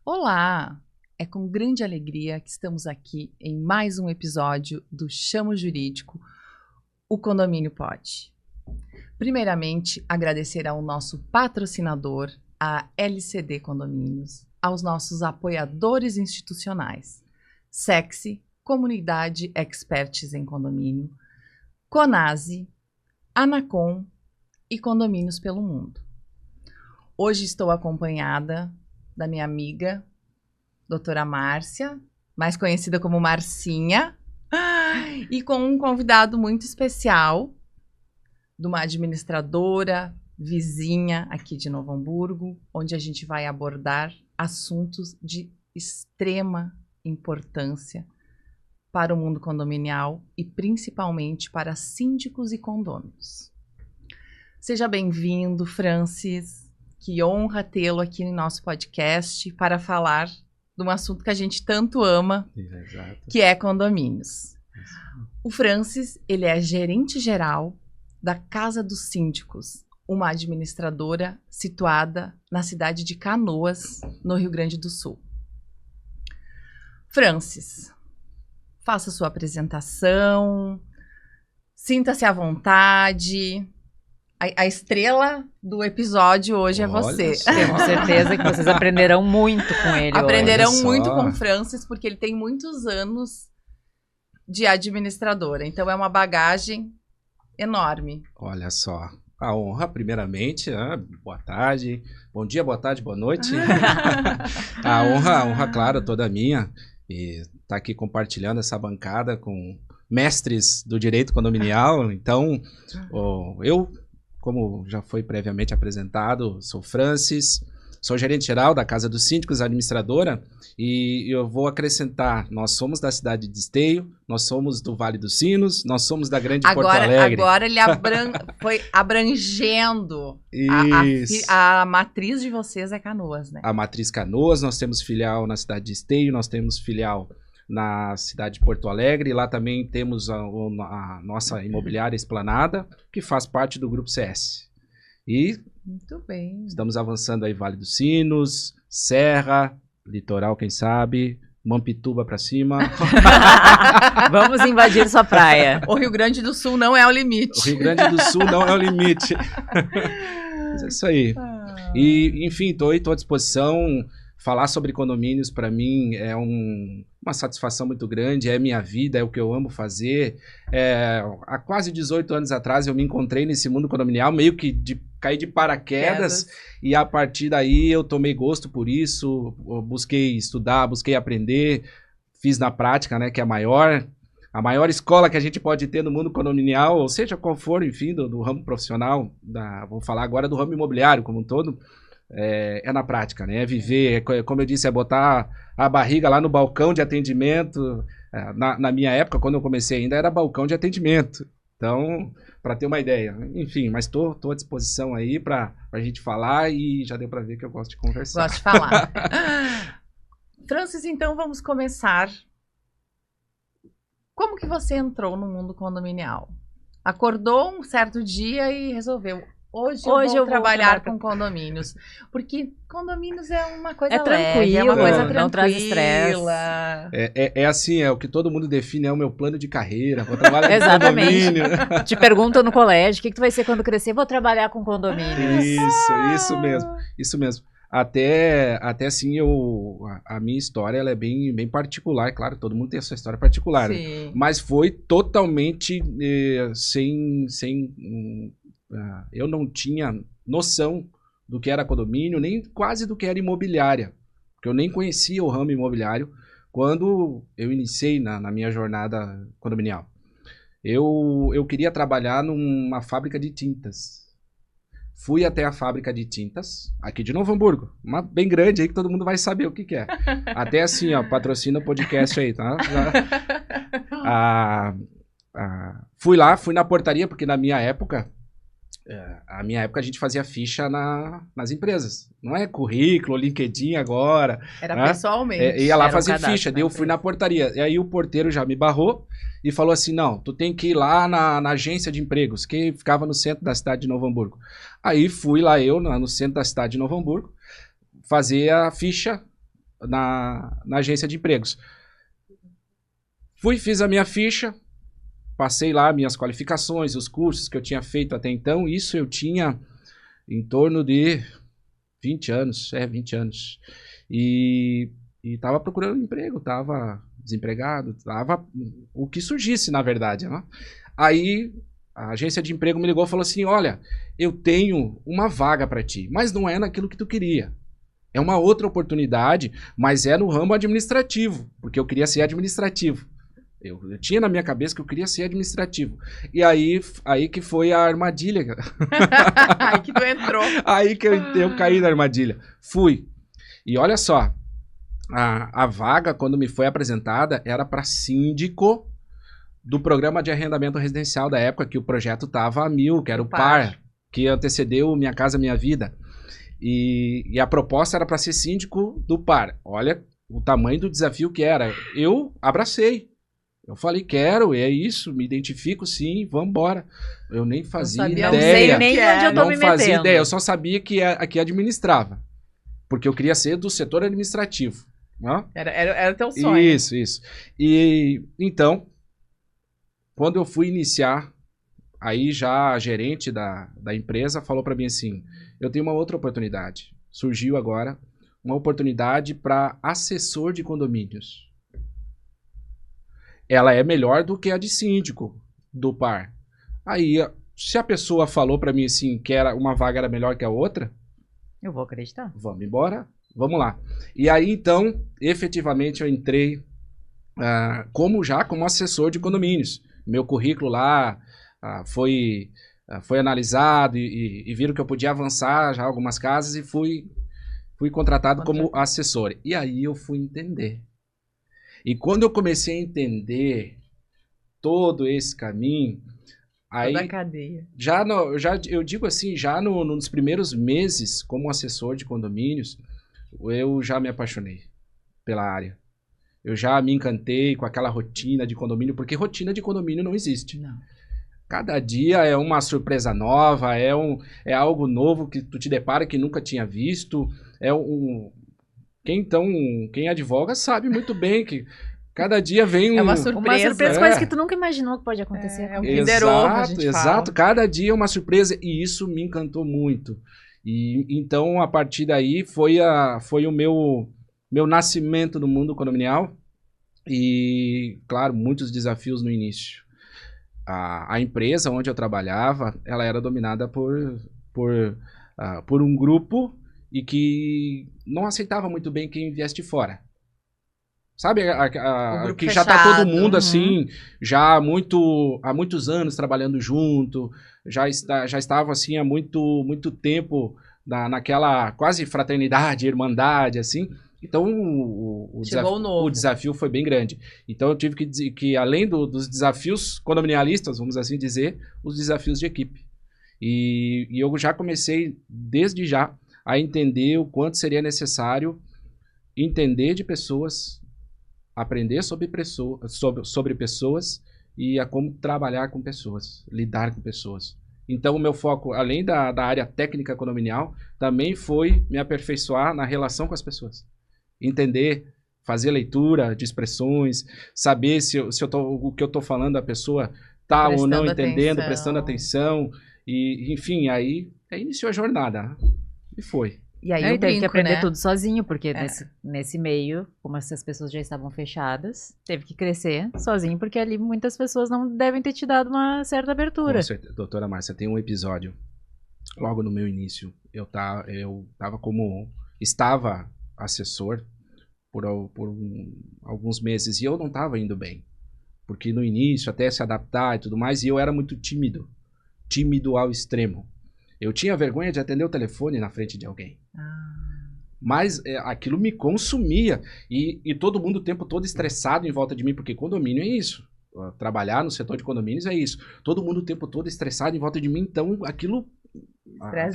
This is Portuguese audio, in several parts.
Olá! É com grande alegria que estamos aqui em mais um episódio do Chamo Jurídico, o Condomínio Pode. Primeiramente, agradecer ao nosso patrocinador, a LCD Condomínios, aos nossos apoiadores institucionais, Sexy, Comunidade Experts em Condomínio, Conase, Anacom e Condomínios pelo Mundo. Hoje estou acompanhada da minha amiga, doutora Márcia, mais conhecida como Marcinha, e com um convidado muito especial, de uma administradora vizinha aqui de Novo Hamburgo, onde a gente vai abordar assuntos de extrema importância para o mundo condominial e principalmente para síndicos e condôminos. Seja bem-vindo, Francis. Que honra tê-lo aqui no nosso podcast para falar de um assunto que a gente tanto ama, Exato. Que é condomínios. O Francis, ele é gerente geral da Casa dos Síndicos, uma administradora situada na cidade de Canoas, no Rio Grande do Sul. Francis, faça sua apresentação, sinta-se à vontade. A estrela do episódio hoje é você. Temos certeza que vocês aprenderão muito com ele. Aprenderão muito com o Francis, porque ele tem muitos anos de administradora. Então, é uma bagagem enorme. Olha só. A honra, primeiramente. Boa tarde. Bom dia, boa tarde, boa noite. A honra, claro, toda minha. E tá aqui compartilhando essa bancada com mestres do direito condominial. Então, eu... Como já foi previamente apresentado, sou Francis, sou gerente geral da Casa dos Síndicos, administradora, e eu vou acrescentar, nós somos da cidade de Esteio, nós somos do Vale dos Sinos, nós somos da Grande Porto Alegre. Agora ele foi abrangendo. A matriz de vocês é Canoas, né? A matriz Canoas, nós temos filial na cidade de Esteio, nós temos filial na cidade de Porto Alegre, lá também temos a nossa imobiliária Esplanada, que faz parte do Grupo CS. E muito bem. Estamos avançando aí Vale dos Sinos, Serra, Litoral, quem sabe, Mampituba para cima. Vamos invadir sua praia. O Rio Grande do Sul não é o limite. O Rio Grande do Sul não é o limite. Mas é isso aí. E, enfim, estou à disposição. Falar sobre condomínios, para mim, é uma satisfação muito grande, é minha vida, é o que eu amo fazer. Há quase 18 anos atrás, eu me encontrei nesse mundo condominial, meio que caí de paraquedas, e a partir daí eu tomei gosto por isso, busquei estudar, busquei aprender, fiz na prática, né, que é a maior escola que a gente pode ter no mundo condominial, ou seja, qual for, enfim, do ramo profissional, vou falar agora do ramo imobiliário como um todo. É na prática, né? É viver, como eu disse, é botar a barriga lá no balcão de atendimento. Na minha época, quando eu comecei ainda, era balcão de atendimento. Então, para ter uma ideia. Enfim, mas estou à disposição aí para a gente falar e já deu para ver que eu gosto de conversar. Gosto de falar. Francis, então vamos começar. Como que você entrou no mundo condominial? Acordou um certo dia e resolveu... Hoje eu vou trabalhar com condomínios. Porque condomínios é uma coisa leve, é uma coisa tranquila. Não traz estresse. É assim, é o que todo mundo define, é o meu plano de carreira. Vou trabalhar com condomínio. Exatamente. Te perguntam no colégio, o que tu vai ser quando crescer? Vou trabalhar com condomínios. Isso mesmo. Até assim, a minha história ela é bem particular. Claro, todo mundo tem a sua história particular. Né? Mas foi totalmente eu não tinha noção do que era condomínio, nem quase do que era imobiliária, porque eu nem conhecia o ramo imobiliário quando eu iniciei na minha jornada condominial. Eu queria trabalhar numa fábrica de tintas. Fui até a fábrica de tintas, aqui de Novo Hamburgo, uma bem grande aí que todo mundo vai saber o que é. Até assim, ó, patrocina o podcast aí, tá? Fui na portaria, porque na minha época... A minha época a gente fazia ficha nas empresas. Não é currículo, LinkedIn agora. Era pessoalmente. Ia lá fazer ficha. Daí eu fui na portaria. E aí o porteiro já me barrou e falou assim, não, tu tem que ir lá na agência de empregos, que ficava no centro da cidade de Novo Hamburgo. Aí fui lá no centro da cidade de Novo Hamburgo, fazer a ficha na agência de empregos. Fiz a minha ficha, passei lá minhas qualificações, os cursos que eu tinha feito até então. Isso eu tinha em torno de 20 anos, 20 anos. E estava procurando emprego, estava desempregado, estava o que surgisse, na verdade, né? Aí a agência de emprego me ligou e falou assim, olha, eu tenho uma vaga para ti, mas não é naquilo que tu queria. É uma outra oportunidade, mas é no ramo administrativo, porque eu queria ser administrativo. Eu tinha na minha cabeça que eu queria ser administrativo. E aí que foi a armadilha. Aí que tu entrou. Aí que eu caí na armadilha. Fui. E olha só, a vaga, quando me foi apresentada, era para síndico do programa de arrendamento residencial da época, que o projeto estava a 1000, que era o PAR, que antecedeu Minha Casa Minha Vida. E a proposta era para ser síndico do PAR. Olha o tamanho do desafio que era. Eu abracei. Eu falei, quero, é isso, me identifico sim, vamos embora. Eu nem fazia ideia. Não sei nem onde eu tô me metendo. Não fazia ideia, eu só sabia que aqui administrava. Porque eu queria ser do setor administrativo. Né? Era teu sonho. Isso. E então, quando eu fui iniciar, aí já a gerente da empresa falou para mim assim, eu tenho uma outra oportunidade. Surgiu agora uma oportunidade para assessor de condomínios. Ela é melhor do que a de síndico do PAR. Aí, se a pessoa falou para mim assim que uma vaga era melhor que a outra, eu vou acreditar. Vamos embora? Vamos lá. E aí, então, efetivamente eu entrei como assessor de condomínios. Meu currículo lá foi analisado e viram que eu podia avançar já algumas casas e fui contratado como assessor. E aí eu fui entender. E quando eu comecei a entender todo esse caminho, aí toda a cadeia. Eu digo assim, já nos primeiros meses como assessor de condomínios, eu já me apaixonei pela área. Eu já me encantei com aquela rotina de condomínio, porque rotina de condomínio não existe. Não. Cada dia é uma surpresa nova, é algo novo que tu te depara que nunca tinha visto, Quem advoga sabe muito bem que cada dia vem uma surpresa. Coisa que tu nunca imaginou que pode acontecer. É um Kinder Ovo, a gente exato. Cada dia é uma surpresa e isso me encantou muito. E então, a partir daí, foi o meu nascimento no mundo condominial e, claro, muitos desafios no início. A empresa onde eu trabalhava, ela era dominada por um grupo e que não aceitava muito bem quem viesse de fora. Sabe, que já tá todo mundo assim, já há muitos anos trabalhando junto, já estava assim há muito tempo naquela quase fraternidade, irmandade, assim. Então, o desafio foi bem grande. Então, eu tive que dizer que, além dos desafios condominialistas, vamos assim dizer, os desafios de equipe. E eu já comecei, desde já, a entender o quanto seria necessário entender de pessoas, aprender sobre pessoas e a como trabalhar com pessoas, lidar com pessoas. Então, o meu foco, além da área técnica condominial, também foi me aperfeiçoar na relação com as pessoas. Entender, fazer leitura de expressões, saber se o que eu estou falando a pessoa está ou não entendendo, prestando atenção. E, enfim, aí iniciou a jornada. E foi. E aí eu teve que aprender tudo sozinho, porque nesse meio, como essas pessoas já estavam fechadas, teve que crescer sozinho, porque ali muitas pessoas não devem ter te dado uma certa abertura. Com certeza. Doutora Márcia, tem um episódio, logo no meu início, estava assessor por alguns meses e eu não estava indo bem. Porque no início, até se adaptar e tudo mais, e eu era muito tímido ao extremo. Eu tinha vergonha de atender o telefone na frente de alguém. Mas aquilo me consumia. E todo mundo o tempo todo estressado em volta de mim, porque condomínio é isso. Trabalhar no setor de condomínios é isso. Todo mundo o tempo todo estressado em volta de mim, então aquilo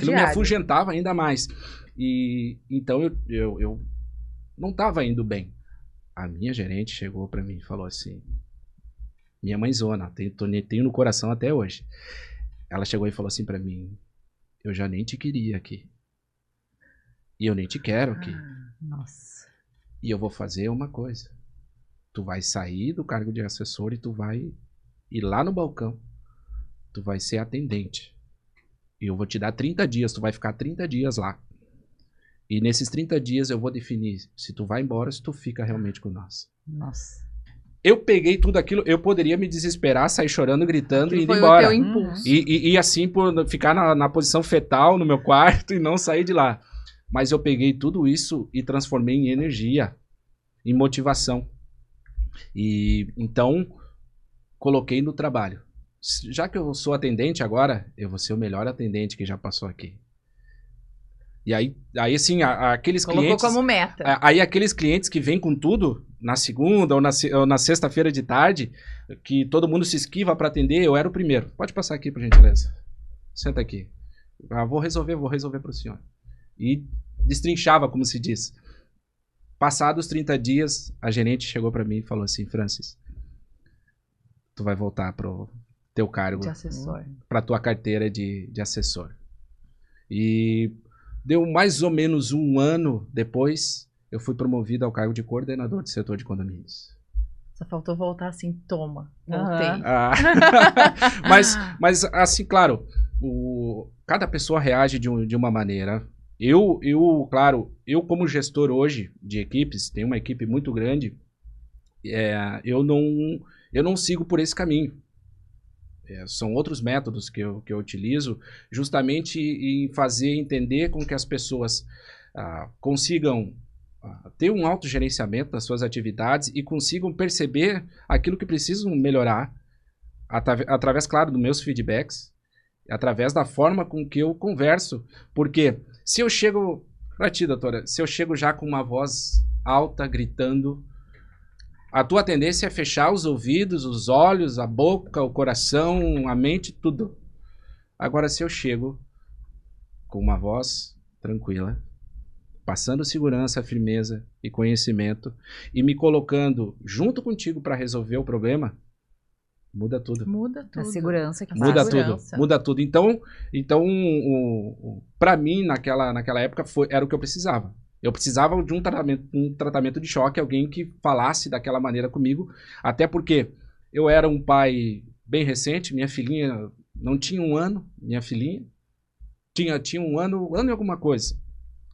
me afugentava ainda mais. E então eu não estava indo bem. A minha gerente chegou para mim e falou assim, minha mãezona, tenho no coração até hoje. Ela chegou e falou assim para mim, eu já nem te queria aqui. E eu nem te quero aqui. Nossa. E eu vou fazer uma coisa. Tu vai sair do cargo de assessor e tu vai ir lá no balcão. Tu vai ser atendente. E eu vou te dar 30 dias. Tu vai ficar 30 dias lá. E nesses 30 dias eu vou definir se tu vai embora ou se tu fica realmente com nós. Nossa. Eu peguei tudo aquilo, eu poderia me desesperar, sair chorando, gritando e indo foi embora. O teu impulso. E assim, ficar na posição fetal no meu quarto e não sair de lá. Mas eu peguei tudo isso e transformei em energia, em motivação. E então, coloquei no trabalho. Já que eu sou atendente agora, eu vou ser o melhor atendente que já passou aqui. E aí assim, aqueles Colocou clientes... como meta. Aí aqueles clientes que vêm com tudo, na segunda ou na sexta-feira de tarde, que todo mundo se esquiva para atender, eu era o primeiro. Pode passar aqui, por gentileza. Senta aqui. Vou resolver para o senhor. E destrinchava, como se diz. Passados 30 dias, a gerente chegou para mim e falou assim: Francis, tu vai voltar pro teu cargo. De assessor. Pra tua carteira de assessor. E deu mais ou menos um ano depois, eu fui promovido ao cargo de coordenador do setor de condomínios. Só faltou voltar assim, toma, voltei. Mas assim, claro, cada pessoa reage de uma maneira. Claro, eu como gestor hoje de equipes, tenho uma equipe muito grande, eu não sigo por esse caminho. São outros métodos que eu utilizo, justamente em fazer entender com que as pessoas consigam ter um autogerenciamento das suas atividades e consigam perceber aquilo que precisam melhorar, através, claro, dos meus feedbacks, através da forma com que eu converso. Porque se eu chego, pra ti, doutora, se eu chego já com uma voz alta, gritando, a tua tendência é fechar os ouvidos, os olhos, a boca, o coração, a mente, tudo. Agora, se eu chego com uma voz tranquila, passando segurança, firmeza e conhecimento e me colocando junto contigo para resolver o problema, muda tudo. Muda tudo. A segurança que Muda faz. tudo, muda tudo. Então para mim, naquela época, era o que eu precisava. Eu precisava de um tratamento de choque, alguém que falasse daquela maneira comigo, até porque eu era um pai bem recente, minha filhinha não tinha um ano, minha filhinha tinha um ano e alguma coisa.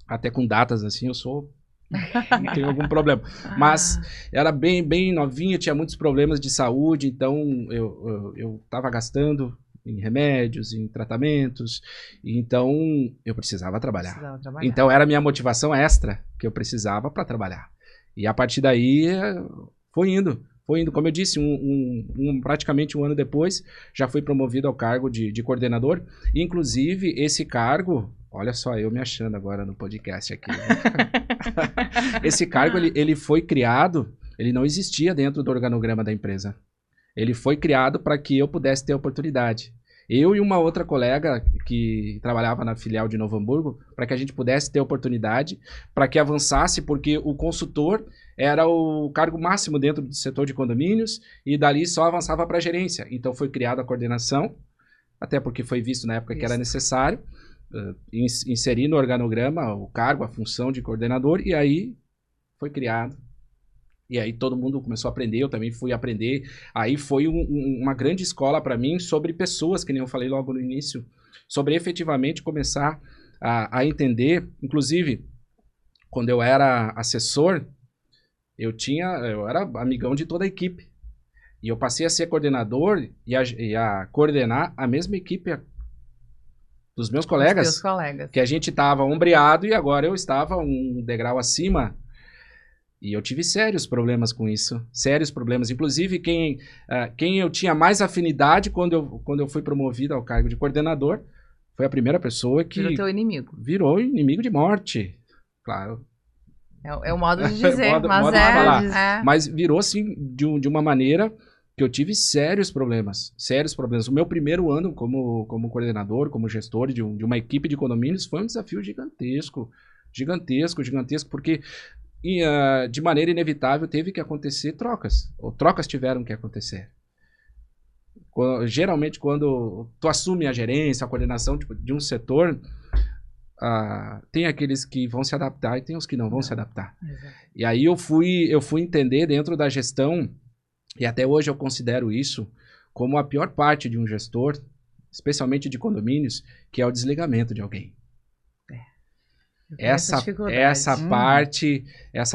Até com datas assim, não tenho algum problema. Mas era bem novinha, tinha muitos problemas de saúde, então eu estava gastando em remédios, em tratamentos, então eu precisava trabalhar. Então era a minha motivação extra que eu precisava para trabalhar. E a partir daí foi indo. Como eu disse, praticamente um ano depois, já fui promovido ao cargo de coordenador. Inclusive, esse cargo, olha só, eu me achando agora no podcast aqui. Né? Esse cargo, ele foi criado, ele não existia dentro do organograma da empresa. Ele foi criado para que eu pudesse ter oportunidade. Eu e uma outra colega que trabalhava na filial de Novo Hamburgo, para que a gente pudesse ter oportunidade, para que avançasse, porque o consultor era o cargo máximo dentro do setor de condomínios e dali só avançava para a gerência. Então foi criada a coordenação, até porque foi visto na época que era necessário inserir no organograma o cargo, a função de coordenador, e aí foi criado. E aí todo mundo começou a aprender, eu também fui aprender. Aí foi uma grande escola para mim sobre pessoas, que nem eu falei logo no início, sobre efetivamente começar a entender. Inclusive, quando eu era assessor, eu era amigão de toda a equipe. E eu passei a ser coordenador e a coordenar a mesma equipe dos meus colegas. Que a gente estava ombreado e agora eu estava um degrau acima. E eu tive sérios problemas com isso, sérios problemas. Inclusive, quem eu tinha mais afinidade quando eu fui promovido ao cargo de coordenador, foi a primeira pessoa que... Virou teu inimigo. Virou inimigo de morte, claro. É o modo de dizer, modo de falar. Mas virou, assim, de uma maneira que eu tive sérios problemas. O meu primeiro ano como coordenador, como gestor de uma equipe de condomínios, foi um desafio gigantesco, porque... E, de maneira inevitável, teve que acontecer trocas. Ou trocas tiveram que acontecer. Geralmente, quando tu assume a gerência, a coordenação de um setor, tem aqueles que vão se adaptar e tem os que não vão se adaptar. Exato. E aí eu fui entender dentro da gestão, e até hoje eu considero isso como a pior parte de um gestor, especialmente de condomínios, que é o desligamento de alguém. Essa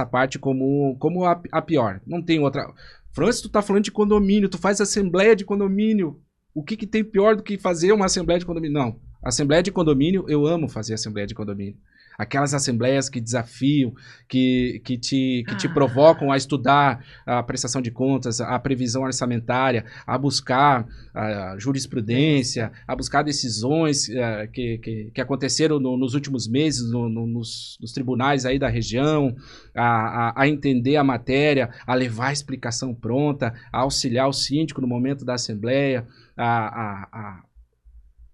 parte como a pior. Não tem outra. Francis, tu tá falando de condomínio, tu faz assembleia de condomínio. O que tem pior do que fazer uma assembleia de condomínio? Não. Assembleia de condomínio, eu amo fazer assembleia de condomínio. Aquelas assembleias que desafiam, que te provocam a estudar a prestação de contas, a previsão orçamentária, a buscar a jurisprudência, a buscar decisões que aconteceram nos últimos meses nos tribunais aí da região, a entender a matéria, a levar a explicação pronta, a auxiliar o síndico no momento da assembleia, a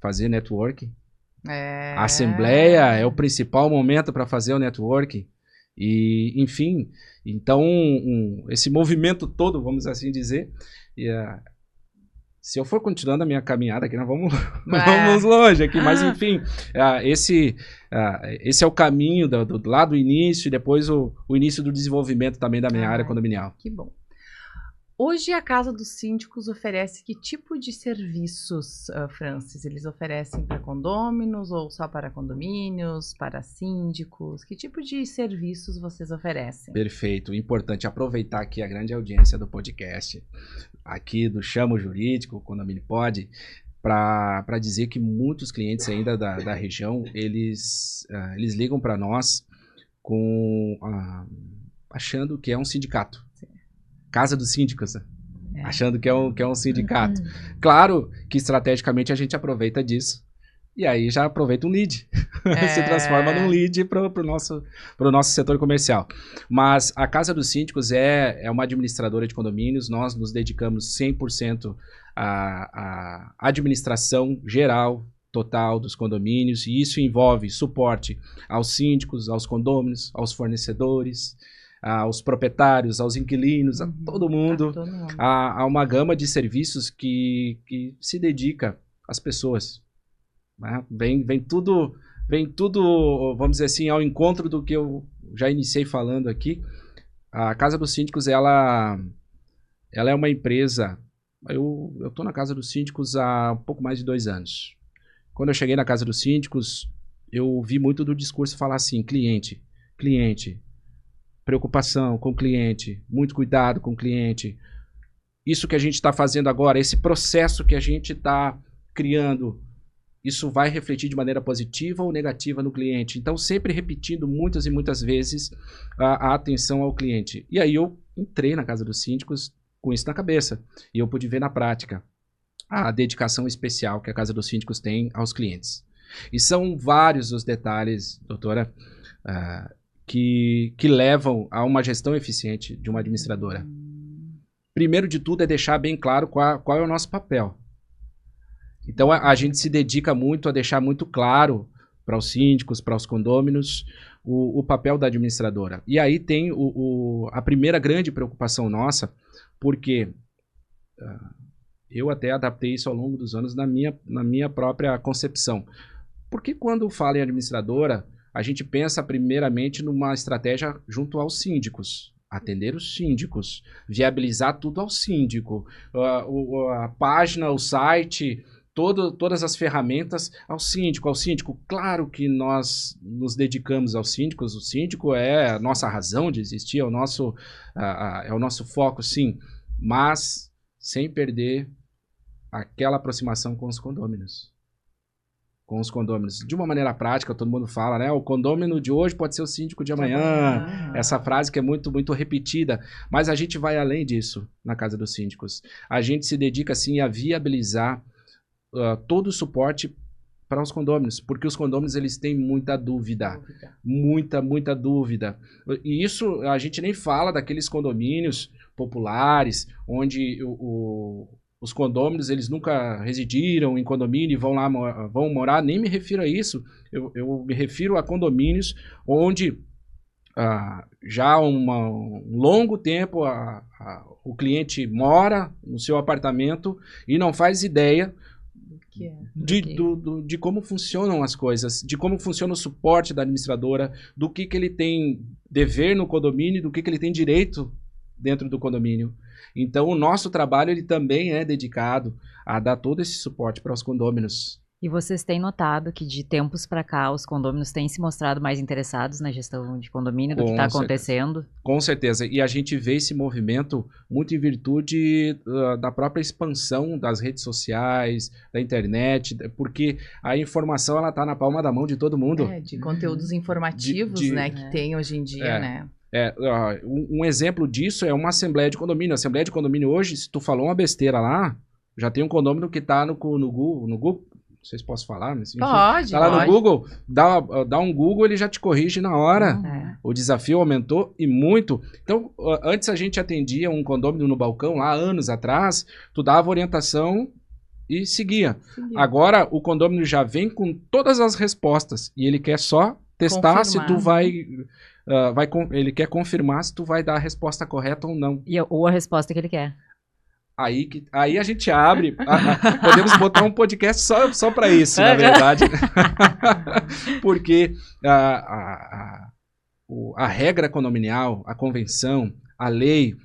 fazer networking. A assembleia é o principal momento para fazer o networking. E, enfim, então, esse movimento todo, vamos assim dizer, se eu for continuando a minha caminhada aqui, nós vamos longe aqui, mas enfim, esse é o caminho lá do início e depois o início do desenvolvimento também da minha área condominial. Que bom. Hoje a Casa dos Síndicos oferece que tipo de serviços, Francis? Eles oferecem para condôminos ou só para condomínios, para síndicos? Que tipo de serviços vocês oferecem? Perfeito. Importante aproveitar aqui a grande audiência do podcast, aqui do Chamo Jurídico, o Condomínio Pode, para dizer que muitos clientes ainda da região, eles ligam para nós achando que é um sindicato. Casa dos Síndicos, achando que é um sindicato. Claro que estrategicamente a gente aproveita disso e aí já aproveita um lead, se transforma num lead para o nosso setor comercial. Mas a Casa dos Síndicos é uma administradora de condomínios, nós nos dedicamos 100% à administração geral, total dos condomínios, e isso envolve suporte aos síndicos, aos condôminos, aos fornecedores, aos proprietários, aos inquilinos, a todo mundo. Há uma gama de serviços que se dedica às pessoas. Né? Vem tudo, vamos dizer assim, ao encontro do que eu já iniciei falando aqui. A Casa dos Síndicos, ela é uma empresa... Eu estou na Casa dos Síndicos há um pouco mais de 2 anos. Quando eu cheguei na Casa dos Síndicos, eu vi muito do discurso falar assim, cliente, preocupação com o cliente, muito cuidado com o cliente. Isso que a gente está fazendo agora, esse processo que a gente está criando, isso vai refletir de maneira positiva ou negativa no cliente. Então, sempre repetindo muitas e muitas vezes a atenção ao cliente. E aí eu entrei na Casa dos Síndicos com isso na cabeça. E eu pude ver na prática a dedicação especial que a Casa dos Síndicos tem aos clientes. E são vários os detalhes, doutora, que levam a uma gestão eficiente de uma administradora. Primeiro de tudo é deixar bem claro qual é o nosso papel. Então a gente se dedica muito a deixar muito claro para os síndicos, para os condôminos, o papel da administradora. E aí tem a primeira grande preocupação nossa, porque eu até adaptei isso ao longo dos anos na minha própria concepção. Porque quando fala em administradora, a gente pensa primeiramente numa estratégia junto aos síndicos, atender os síndicos, viabilizar tudo ao síndico, a página, o site, todas as ferramentas ao síndico. Claro que nós nos dedicamos aos síndicos, o síndico é a nossa razão de existir, é o nosso foco, sim, mas sem perder aquela aproximação com os condôminos. De uma maneira prática, todo mundo fala, né? O condômino de hoje pode ser o síndico de amanhã. Essa frase que é muito, muito repetida. Mas a gente vai além disso na Casa dos Síndicos. A gente se dedica, sim, a viabilizar todo o suporte para os condôminos. Porque os condôminos, eles têm muita dúvida. Muita dúvida. E isso, a gente nem fala daqueles condomínios populares, onde os condôminos, eles nunca residiram em condomínio e vão morar, nem me refiro a isso. Eu me refiro a condomínios onde já há um longo tempo o cliente mora no seu apartamento e não faz ideia de como funcionam as coisas, de como funciona o suporte da administradora, do que ele tem dever no condomínio, do que ele tem direito dentro do condomínio. Então, o nosso trabalho ele também é dedicado a dar todo esse suporte para os condôminos. E vocês têm notado que de tempos para cá os condôminos têm se mostrado mais interessados na gestão de condomínio do que está acontecendo? Com certeza. E a gente vê esse movimento muito em virtude da própria expansão das redes sociais, da internet, porque a informação ela está na palma da mão de todo mundo. De conteúdos informativos, né, que tem hoje em dia, né? Um exemplo disso é uma assembleia de condomínio. A assembleia de condomínio hoje, se tu falou uma besteira lá, já tem um condomínio que está no Google, não sei se posso falar, mas enfim, pode. Tá lá no Google, dá um Google, ele já te corrige na hora. O desafio aumentou e muito. Então, antes a gente atendia um condômino no balcão, lá anos atrás, tu dava orientação e seguia. Agora, o condômino já vem com todas as respostas e ele quer só testar se tu ele quer confirmar se tu vai dar a resposta correta ou não. Ou a resposta que ele quer. Aí a gente abre, podemos botar um podcast só para isso, na verdade. Porque a regra condominial, a convenção, a lei,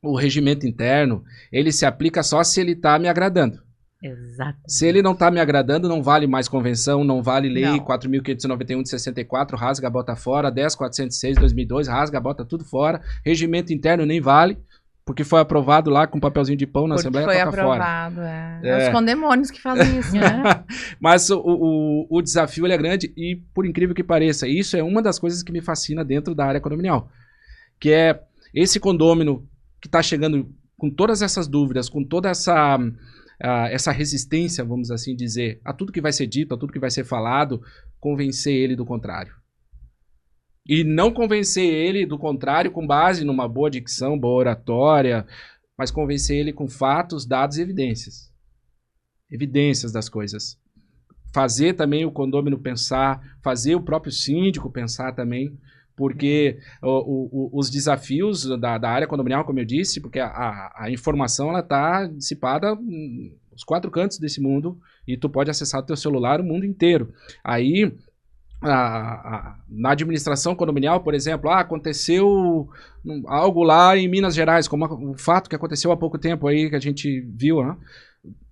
o regimento interno, ele se aplica só se ele está me agradando. Exato. Se ele não está me agradando, não vale mais convenção, não vale lei 4.591 de 64, rasga, bota fora, 10.406 de 2002, rasga, bota tudo fora, regimento interno nem vale. Porque foi aprovado lá com um papelzinho de pão na Assembleia, toca fora. Foi aprovado, É os condemônios que fazem isso, né? Mas o desafio ele é grande e, por incrível que pareça, isso é uma das coisas que me fascina dentro da área condominial. Que é esse condômino que está chegando com todas essas dúvidas, com toda essa resistência, vamos assim dizer, a tudo que vai ser dito, a tudo que vai ser falado, convencer ele do contrário. E não convencer ele do contrário com base numa boa dicção, boa oratória, mas convencer ele com fatos, dados e evidências. Evidências das coisas. Fazer também o condômino pensar, fazer o próprio síndico pensar também, porque os desafios da área condominial, como eu disse, porque a informação está dissipada nos 4 cantos desse mundo e tu pode acessar o teu celular o mundo inteiro. Aí... na administração condominial, por exemplo, aconteceu algo lá em Minas Gerais, como um fato que aconteceu há pouco tempo aí, que a gente viu, né?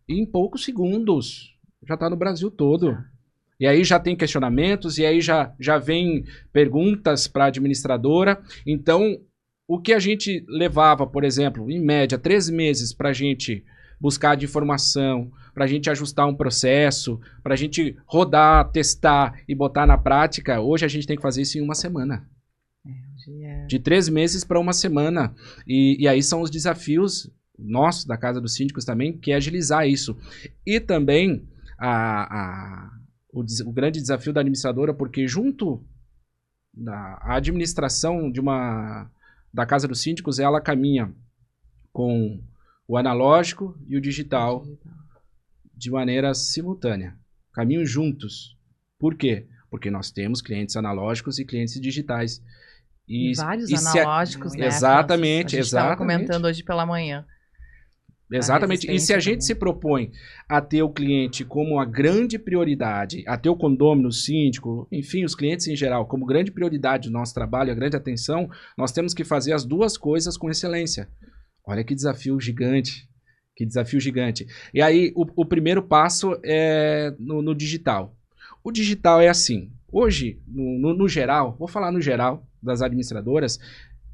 E em poucos segundos já está no Brasil todo. E aí já tem questionamentos, e aí já vem perguntas para a administradora. Então, o que a gente levava, por exemplo, em média, 3 meses para a gente buscar de informação, para a gente ajustar um processo, para a gente rodar, testar e botar na prática, hoje a gente tem que fazer isso em 1 semana. De 3 meses para 1 semana. E aí são os desafios nossos, da Casa dos Síndicos também, que é agilizar isso. E também o grande desafio da administradora, porque junto a administração da Casa dos Síndicos, ela caminha com o analógico e o digital de maneira simultânea. Caminham juntos. Por quê? Porque nós temos clientes analógicos e clientes digitais. E vários analógicos, né? Exatamente. A gente estava comentando hoje pela manhã. Exatamente. E se a gente se propõe a ter o cliente como a grande prioridade, a ter o condômino, o síndico, enfim, os clientes em geral, como grande prioridade do nosso trabalho, a grande atenção, nós temos que fazer as 2 coisas com excelência. Olha que desafio gigante. Que desafio gigante. E aí, o primeiro passo é no digital. O digital é assim. Hoje, no geral, vou falar no geral das administradoras,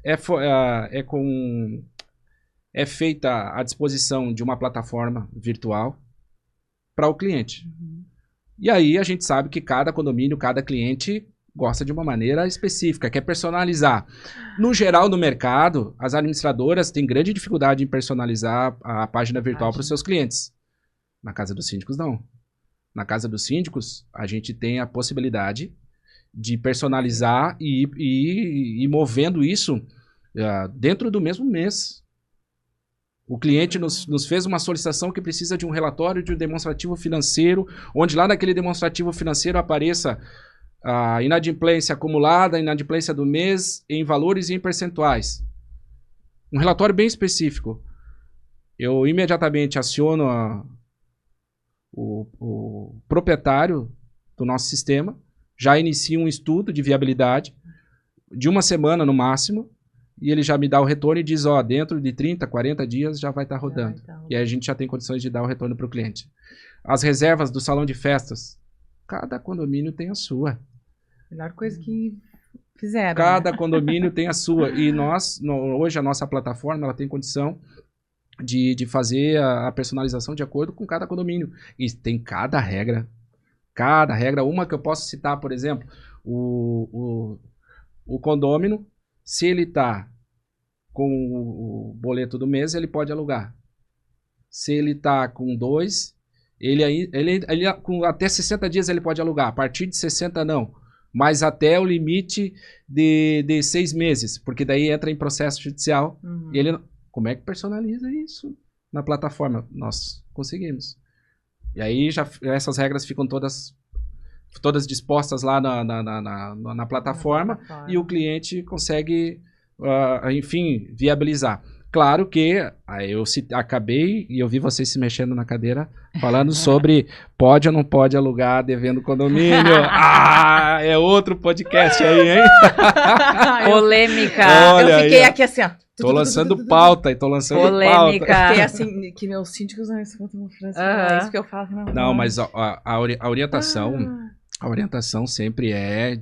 é feita à disposição de uma plataforma virtual para o cliente. E aí, a gente sabe que cada condomínio, cada cliente gosta de uma maneira específica, quer personalizar. No geral, no mercado, as administradoras têm grande dificuldade em personalizar a página virtual para os seus clientes. Na Casa dos Síndicos, não. Na Casa dos Síndicos, a gente tem a possibilidade de personalizar e ir movendo isso dentro do mesmo mês. O cliente nos fez uma solicitação que precisa de um relatório de um demonstrativo financeiro, onde lá naquele demonstrativo financeiro apareça a inadimplência acumulada, a inadimplência do mês, em valores e em percentuais. Um relatório bem específico. Eu imediatamente aciono o proprietário do nosso sistema já inicia um estudo de viabilidade de 1 semana no máximo, e ele já me dá o retorno e diz, dentro de 30, 40 dias já vai estar rodando. E aí a gente já tem condições de dar o retorno para o cliente. As reservas do salão de festas, cada condomínio tem a sua. Melhor coisa que fizeram. Cada condomínio tem a sua. E hoje a nossa plataforma ela tem condição de fazer a personalização de acordo com cada condomínio. E tem cada regra. Cada regra. Uma que eu posso citar, por exemplo, o condômino, se ele está com o boleto do mês, ele pode alugar. Se ele está com 2, ele com até 60 dias ele pode alugar. A partir de 60 não. Mas até o limite de 6 meses. Porque daí entra em processo judicial. E ele... Como é que personaliza isso na plataforma? Nós conseguimos. E aí essas regras ficam todas dispostas lá na plataforma e o cliente consegue, enfim, viabilizar. Claro que eu acabei e eu vi vocês se mexendo na cadeira falando sobre pode ou não pode alugar devendo condomínio. É outro podcast aí, hein? Polêmica. Olha, eu fiquei aqui assim, ó. Tô lançando pauta e tô lançando polêmica. pauta. Fiquei assim, que meus síndicos não escutam uma frase. É isso que eu falo. Não, mas a orientação sempre é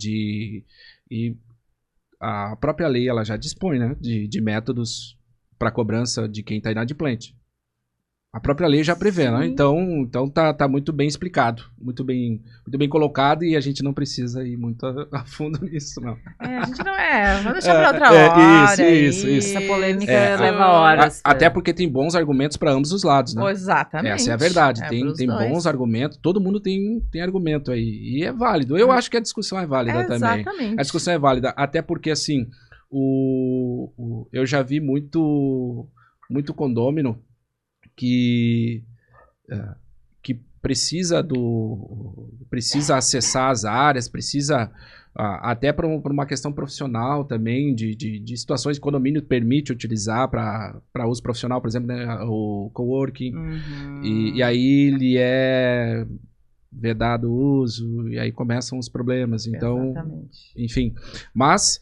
a própria lei ela já dispõe, né, de métodos para cobrança de quem está inadimplente. A própria lei já prevê, né? Então tá muito bem explicado, muito bem colocado e a gente não precisa ir muito a fundo nisso, não. A gente não vamos deixar para outra hora. Isso. Essa polêmica leva horas. Até porque tem bons argumentos para ambos os lados, né? Exatamente. Essa é a verdade. Tem bons argumentos, todo mundo tem argumento aí. E é válido. Eu acho que a discussão é válida também. Exatamente. A discussão é válida, até porque, assim, eu já vi muito condômino que precisa acessar as áreas, precisa até para uma questão profissional também, de situações que o condomínio permite utilizar para uso profissional, por exemplo, né, o coworking, e aí ele é vedado o uso, e aí começam os problemas. Então, exatamente. Enfim, mas...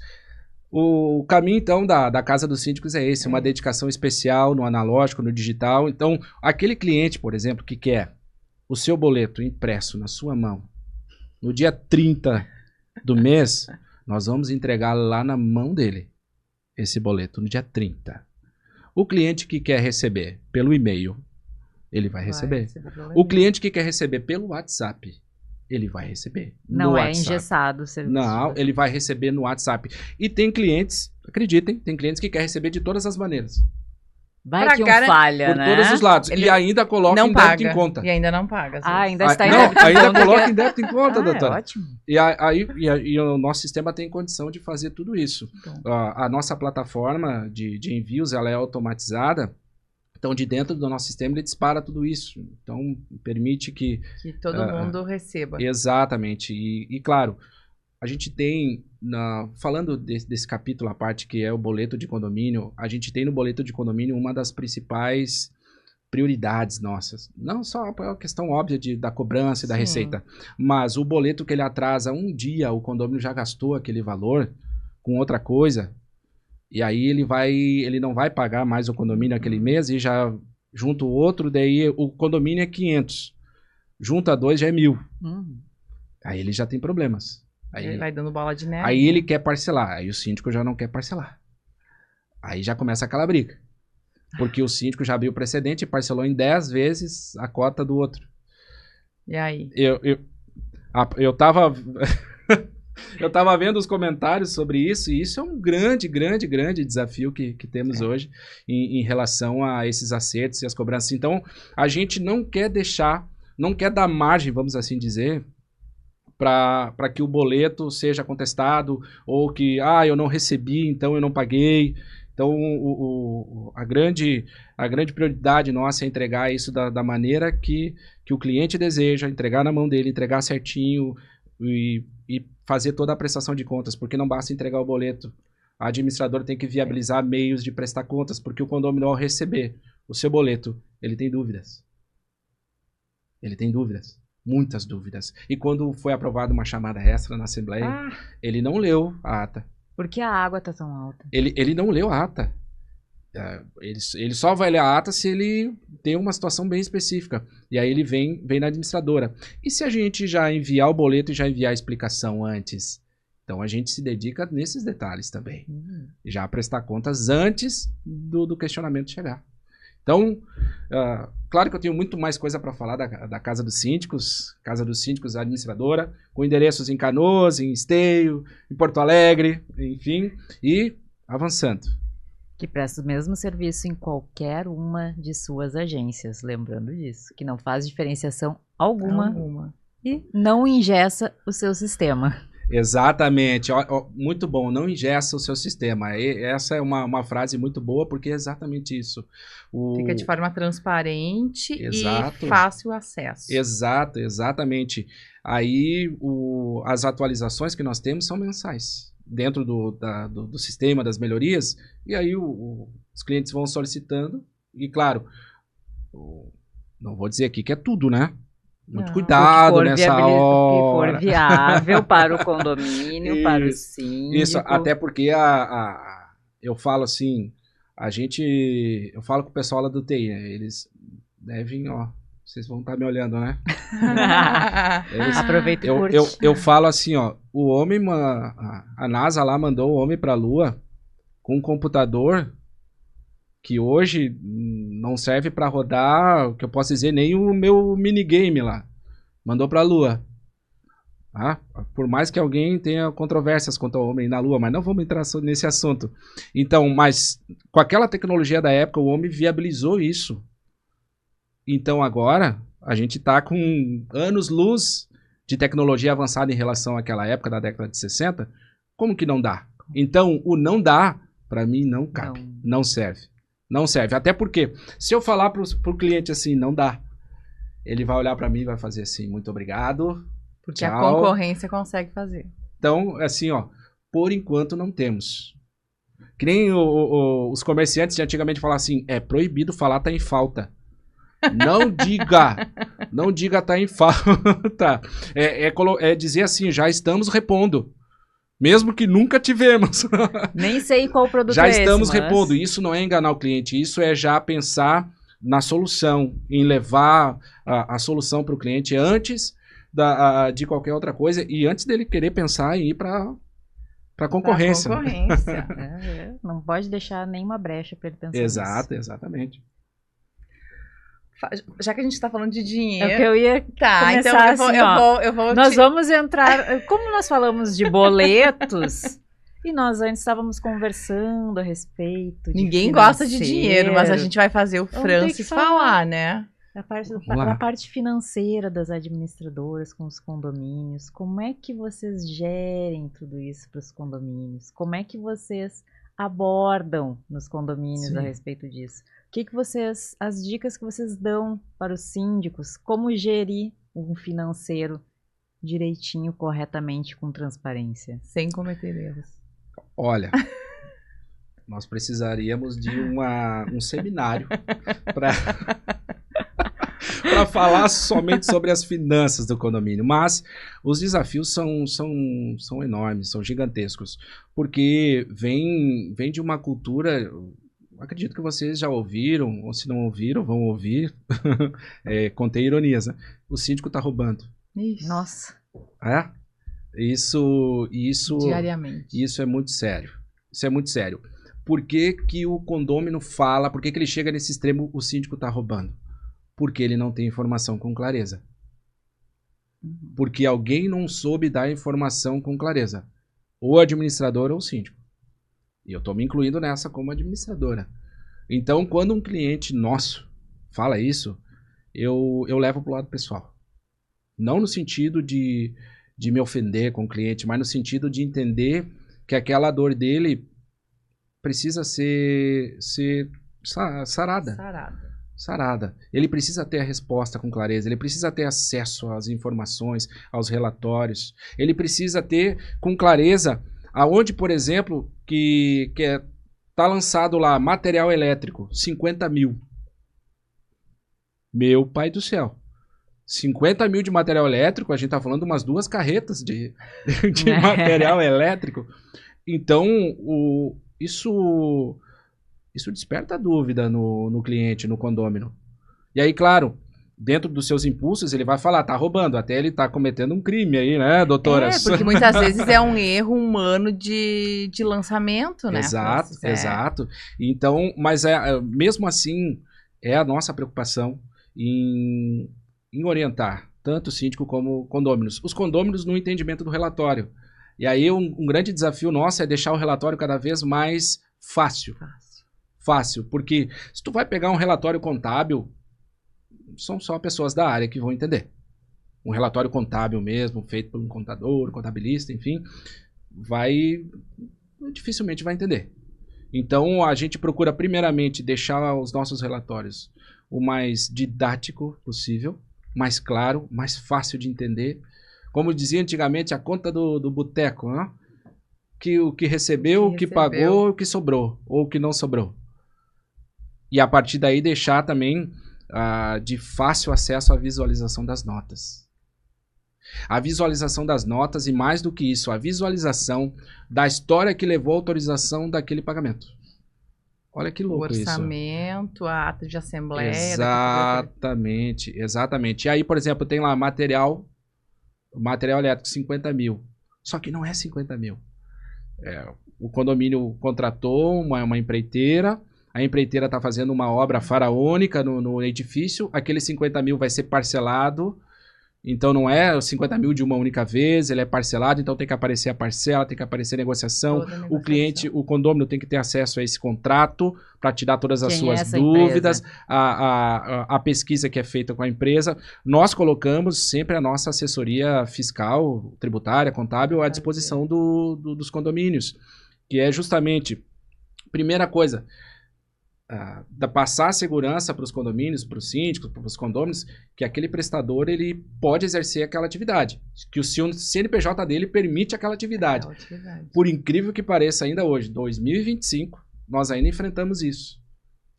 O caminho, então, da Casa dos Síndicos é esse, uma dedicação especial no analógico, no digital. Então, aquele cliente, por exemplo, que quer o seu boleto impresso na sua mão, no dia 30 do mês, nós vamos entregar lá na mão dele esse boleto, no dia 30. O cliente que quer receber pelo e-mail, ele vai receber. O cliente que quer receber pelo WhatsApp, ele vai receber. Não é engessado o serviço. Não, ele vai receber no WhatsApp. E tem clientes, acreditem, tem clientes que querem receber de todas as maneiras. Vai que falha, né? Por todos os lados. Ele e ainda coloca em débito em conta. E ainda não paga. Ainda está em débito em conta. Ainda coloca porque... em débito em conta, doutora. É ótimo. E o nosso sistema tem condição de fazer tudo isso. A nossa plataforma de envios, ela é automatizada. Então, de dentro do nosso sistema, ele dispara tudo isso. Então, permite que todo mundo receba. Exatamente. E claro, a gente tem, falando desse capítulo, a parte que é o boleto de condomínio, a gente tem no boleto de condomínio uma das principais prioridades nossas. Não só a questão óbvia da cobrança e da receita, mas o boleto que ele atrasa um dia, o condomínio já gastou aquele valor com outra coisa, e aí ele não vai pagar mais o condomínio aquele mês e já junta o outro, daí o condomínio é 500. Junta 2 já é 1.000. Aí ele já tem problemas. Aí ele vai dando bola de neve. Aí ele quer parcelar, aí o síndico já não quer parcelar. Aí já começa aquela briga. Porque o síndico já abriu precedente e parcelou em 10 vezes a cota do outro. E aí? Eu tava... Eu estava vendo os comentários sobre isso, e isso é um grande desafio que temos hoje em relação a esses acertos e as cobranças. Então, a gente não quer dar margem, vamos assim dizer, para que o boleto seja contestado, ou que, eu não recebi, então eu não paguei. Então, a grande prioridade nossa é entregar isso da maneira que o cliente deseja, entregar na mão dele, entregar certinho e fazer toda a prestação de contas, porque não basta entregar o boleto. A administradora tem que viabilizar meios de prestar contas, porque o condomínio, ao receber o seu boleto, ele tem dúvidas. Ele tem dúvidas, muitas dúvidas. E quando foi aprovada uma chamada extra na Assembleia, ele não leu a ata. Por que a água está tão alta? Ele não leu a ata. Ele só vai ler a ata se ele tem uma situação bem específica. E aí ele vem na administradora. E se a gente já enviar o boleto e já enviar a explicação antes? Então a gente se dedica nesses detalhes também. Já a prestar contas antes do questionamento chegar. Então, claro que eu tenho muito mais coisa para falar da Casa dos Síndicos, administradora, com endereços em Canoas, em Esteio, em Porto Alegre, enfim, e avançando. Que presta o mesmo serviço em qualquer uma de suas agências, lembrando disso, que não faz diferenciação alguma. E não engessa o seu sistema. Exatamente, muito bom, não engessa o seu sistema. Essa é uma frase muito boa, porque é exatamente isso. Fica de forma transparente e fácil acesso. Exatamente. Aí as atualizações que nós temos são mensais, dentro do sistema, das melhorias, e aí os clientes vão solicitando, e claro, não vou dizer aqui que é tudo, né? Muito cuidado nessa hora. O que for viável para o condomínio, isso, para o síndico. Isso, até porque eu falo assim, eu falo com o pessoal lá do TI, né? Eles devem, vocês vão estar me olhando, né? Aproveita e curte. Eu falo assim, o homem, a NASA lá mandou o homem para a Lua com um computador que hoje não serve para rodar, o que eu posso dizer, nem o meu minigame lá. Mandou para a Lua. Por mais que alguém tenha controvérsias quanto ao homem na Lua, mas não vamos entrar nesse assunto. Então, mas com aquela tecnologia da época, o homem viabilizou isso. Então agora, a gente está com anos-luz de tecnologia avançada em relação àquela época, da década de 60. Como que não dá? Então, o não dá, para mim, não cabe. Não serve. Não serve. Até porque, se eu falar pro cliente assim, não dá, ele vai olhar para mim e vai fazer assim, muito obrigado. Porque tchau. A concorrência consegue fazer. Então, assim, por enquanto não temos. Que nem os comerciantes de antigamente falavam assim, é proibido falar tá em falta. Não diga tá em falta. É dizer assim, já estamos repondo. Mesmo que nunca tivemos. Nem sei qual produto já é esse. Já estamos repondo. Isso não é enganar o cliente. Isso é já pensar na solução. Em levar a solução para o cliente antes de qualquer outra coisa. E antes dele querer pensar em ir para a concorrência. Não pode deixar nenhuma brecha para ele pensar Exatamente. Já que a gente está falando de dinheiro... É o que eu ia começar então eu vou nós vamos entrar... Como nós falamos de boletos, e nós antes estávamos conversando a respeito de Ninguém gosta de dinheiro, mas a gente vai fazer o Francis falar, né? A parte financeira das administradoras com os condomínios. Como é que vocês gerem tudo isso para os condomínios? Como é que vocês abordam nos condomínios a respeito disso? As dicas que vocês dão para os síndicos, como gerir um financeiro direitinho, corretamente, com transparência? Sem cometer erros. Olha, nós precisaríamos de um seminário para falar somente sobre as finanças do condomínio. Mas os desafios são enormes, são gigantescos, porque vem de uma cultura... Acredito que vocês já ouviram, ou se não ouviram, vão ouvir. Contei ironias, né? O síndico tá roubando. Ixi. Nossa. Isso... Diariamente. Isso é muito sério. Isso é muito sério. Por que que o condômino fala, por que que ele chega nesse extremo, o síndico tá roubando? Porque ele não tem informação com clareza. Porque alguém não soube dar informação com clareza. Ou administrador ou síndico. E eu estou me incluindo nessa como administradora. Então, quando um cliente nosso fala isso, eu levo para o lado pessoal. Não no sentido de me ofender com o cliente, mas no sentido de entender que aquela dor dele precisa ser sarada. Ele precisa ter a resposta com clareza, ele precisa ter acesso às informações, aos relatórios. Ele precisa ter com clareza aonde, por exemplo, que tá lançado lá material elétrico, 50 mil. Meu pai do céu. 50 mil de material elétrico, a gente tá falando de umas 2 carretas de material elétrico. Então, isso desperta dúvida no cliente, no condômino. E aí, claro, dentro dos seus impulsos, ele vai falar, tá roubando, até ele tá cometendo um crime aí, né, doutora? Porque muitas vezes é um erro humano de lançamento, né? Exato. Então, mas mesmo assim, é a nossa preocupação em orientar tanto o síndico como condôminos. Os condôminos no entendimento do relatório. E aí um grande desafio nosso é deixar o relatório cada vez mais fácil, porque se tu vai pegar um relatório contábil, são só pessoas da área que vão entender. Um relatório contábil mesmo, feito por um contador, contabilista, enfim, dificilmente vai entender. Então, a gente procura primeiramente deixar os nossos relatórios o mais didático possível, mais claro, mais fácil de entender. Como dizia antigamente, a conta do boteco, né? O que recebeu, o que pagou, o que sobrou, ou o que não sobrou. E a partir daí deixar também de fácil acesso à visualização das notas. A visualização das notas e, mais do que isso, a visualização da história que levou à autorização daquele pagamento. Olha que louco isso. O orçamento, a ata de assembleia. Exatamente. E aí, por exemplo, tem lá material elétrico, 50 mil. Só que não é 50 mil. O condomínio contratou uma empreiteira, a empreiteira está fazendo uma obra faraônica no edifício, aquele 50 mil vai ser parcelado, então não é 50 mil de uma única vez, ele é parcelado, então tem que aparecer a parcela, tem que aparecer a negociação, o cliente, o condômino tem que ter acesso a esse contrato para tirar todas as suas dúvidas, a pesquisa que é feita com a empresa. Nós colocamos sempre a nossa assessoria fiscal, tributária, contábil à disposição dos condomínios, que é justamente, primeira coisa, passar a segurança para os condomínios, para os síndicos, para os condôminos, que aquele prestador ele pode exercer aquela atividade, que o CNPJ dele permite aquela atividade. Por incrível que pareça, ainda hoje, 2025, nós ainda enfrentamos isso.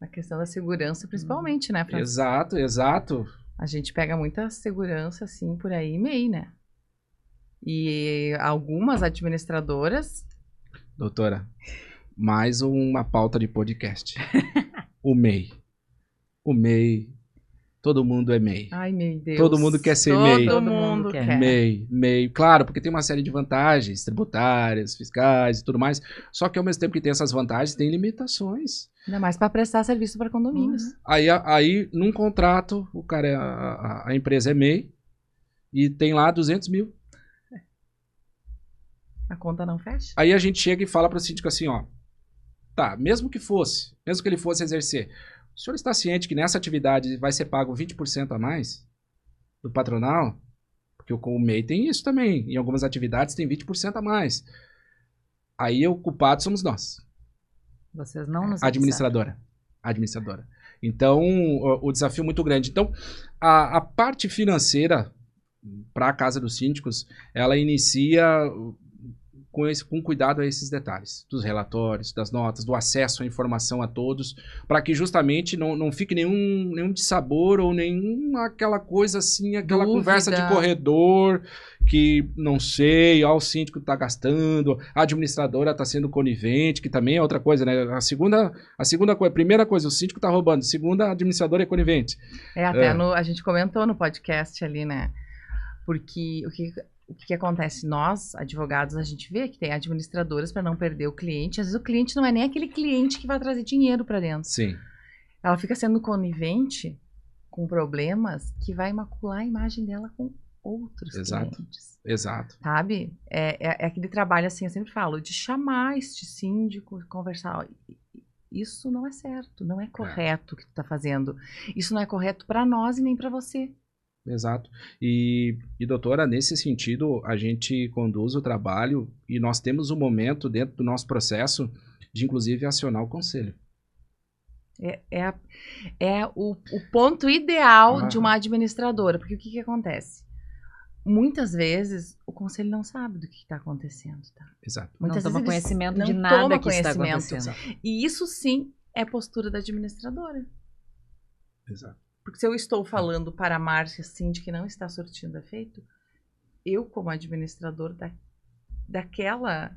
A questão da segurança, principalmente, né, Francisco? Exato. A gente pega muita segurança, assim, por aí, MEI, né? E algumas administradoras... Doutora... Mais uma pauta de podcast. O MEI. Todo mundo é MEI. Ai, meu Deus. Todo mundo quer ser MEI. Todo mundo quer. MEI. Claro, porque tem uma série de vantagens tributárias, fiscais e tudo mais. Só que ao mesmo tempo que tem essas vantagens, tem limitações. Ainda mais para prestar serviço para condomínios. Aí, num contrato, o cara a empresa é MEI e tem lá 200 mil. A conta não fecha? Aí a gente chega e fala para o síndico assim, ó. Tá, mesmo que ele fosse exercer, o senhor está ciente que nessa atividade vai ser pago 20% a mais do patronal? Porque o MEI tem isso também. Em algumas atividades tem 20% a mais. Aí o culpado somos nós. Vocês não nos Administradora. Então, o desafio é muito grande. Então, a parte financeira para a Casa dos Síndicos, ela inicia... com cuidado a esses detalhes, dos relatórios, das notas, do acesso à informação a todos, para que justamente não fique nenhum dissabor ou nenhuma aquela coisa assim, aquela conversa de corredor, que não sei, o síndico está gastando, a administradora está sendo conivente, que também é outra coisa, né? A segunda coisa, a primeira coisa, o síndico está roubando, segunda, a administradora é conivente. A gente comentou no podcast ali, né? Porque o que acontece? Nós, advogados, a gente vê que tem administradoras para não perder o cliente. Às vezes o cliente não é nem aquele cliente que vai trazer dinheiro para dentro. Sim. Ela fica sendo conivente com problemas que vai macular a imagem dela com outros clientes. Exato. Sabe? É aquele trabalho, assim, eu sempre falo, de chamar este síndico, conversar. Isso não é certo, não é correto o que tu está fazendo. Isso não é correto para nós e nem para você. Exato. E, doutora, nesse sentido, a gente conduz o trabalho e nós temos um momento dentro do nosso processo de, inclusive, acionar o conselho. É o ponto ideal de uma administradora, porque o que acontece? Muitas vezes, o conselho não sabe do que está acontecendo, tá? Exato. Muitas vezes toma conhecimento de nada que está acontecendo. E isso, sim, é postura da administradora. Exato. Porque se eu estou falando para a Márcia Síndica que não está surtindo efeito, eu, como administrador daquela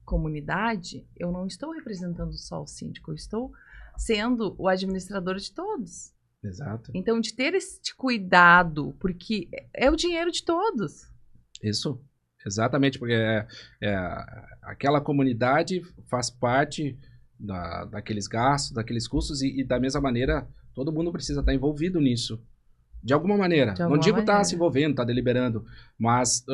comunidade, eu não estou representando só o síndico, eu estou sendo o administrador de todos. Exato. Então, de ter esse cuidado, porque é o dinheiro de todos. Isso, exatamente, porque aquela comunidade faz parte daqueles gastos, daqueles custos, e da mesma maneira, todo mundo precisa estar envolvido nisso. De alguma maneira. Não digo estar se envolvendo, estar deliberando, mas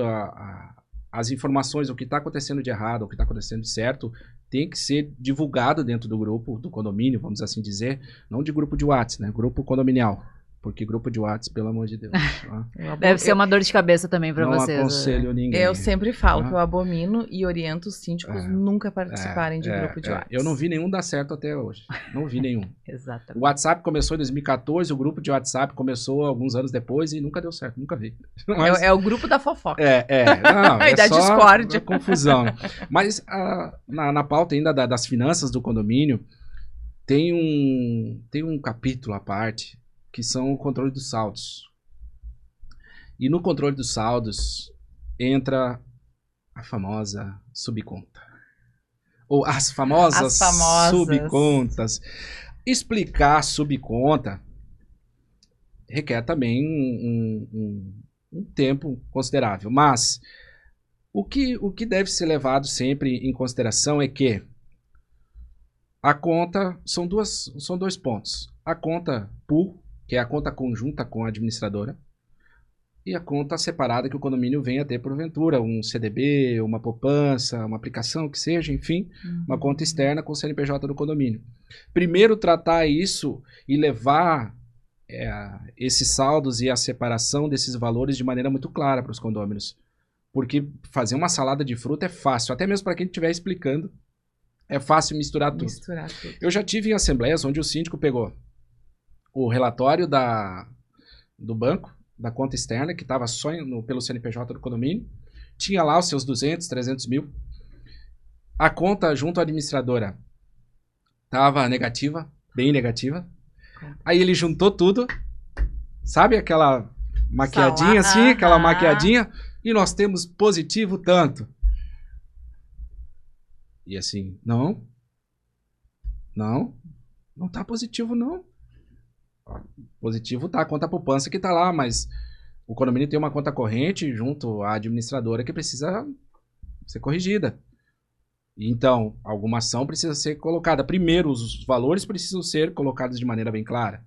as informações, o que está acontecendo de errado, o que está acontecendo de certo, tem que ser divulgado dentro do grupo, do condomínio, vamos assim dizer, não de grupo de WhatsApp, né? Grupo condominial. Porque grupo de WhatsApp, pelo amor de Deus. Deve ser uma dor de cabeça também para vocês. Não aconselho ninguém. Eu sempre falo que eu abomino e oriento os síndicos nunca participarem de grupo de WhatsApp. Eu não vi nenhum dar certo até hoje. Não vi nenhum. Exatamente. O WhatsApp começou em 2014, o grupo de WhatsApp começou alguns anos depois e nunca deu certo, nunca vi. Mas, é o grupo da fofoca. Não, e da discórdia. Confusão. Mas na pauta ainda das finanças do condomínio, tem um capítulo à parte, que são o controle dos saldos. E no controle dos saldos entra a famosa subconta. Ou as famosas subcontas. Explicar subconta requer também um tempo considerável. Mas o que deve ser levado sempre em consideração é que a conta são dois pontos. A conta pool, que é a conta conjunta com a administradora, e a conta separada que o condomínio venha a ter porventura, um CDB, uma poupança, uma aplicação, que seja, enfim, uma conta externa com o CNPJ do condomínio. Primeiro tratar isso e levar esses saldos e a separação desses valores de maneira muito clara para os condôminos. Porque fazer uma salada de fruta é fácil, até mesmo para quem estiver explicando, é fácil misturar tudo. Eu já tive em assembleias onde o síndico pegou o relatório do banco, da conta externa, que estava só pelo CNPJ do condomínio, tinha lá os seus 200, 300 mil. A conta junto à administradora estava negativa, bem negativa. Aí ele juntou tudo, sabe aquela maquiadinha assim, aquela maquiadinha, e nós temos positivo tanto. E assim, não tá positivo não. Positivo tá a conta poupança que tá lá, mas o condomínio tem uma conta corrente junto à administradora que precisa ser corrigida. Então, alguma ação precisa ser colocada. Primeiro, os valores precisam ser colocados de maneira bem clara.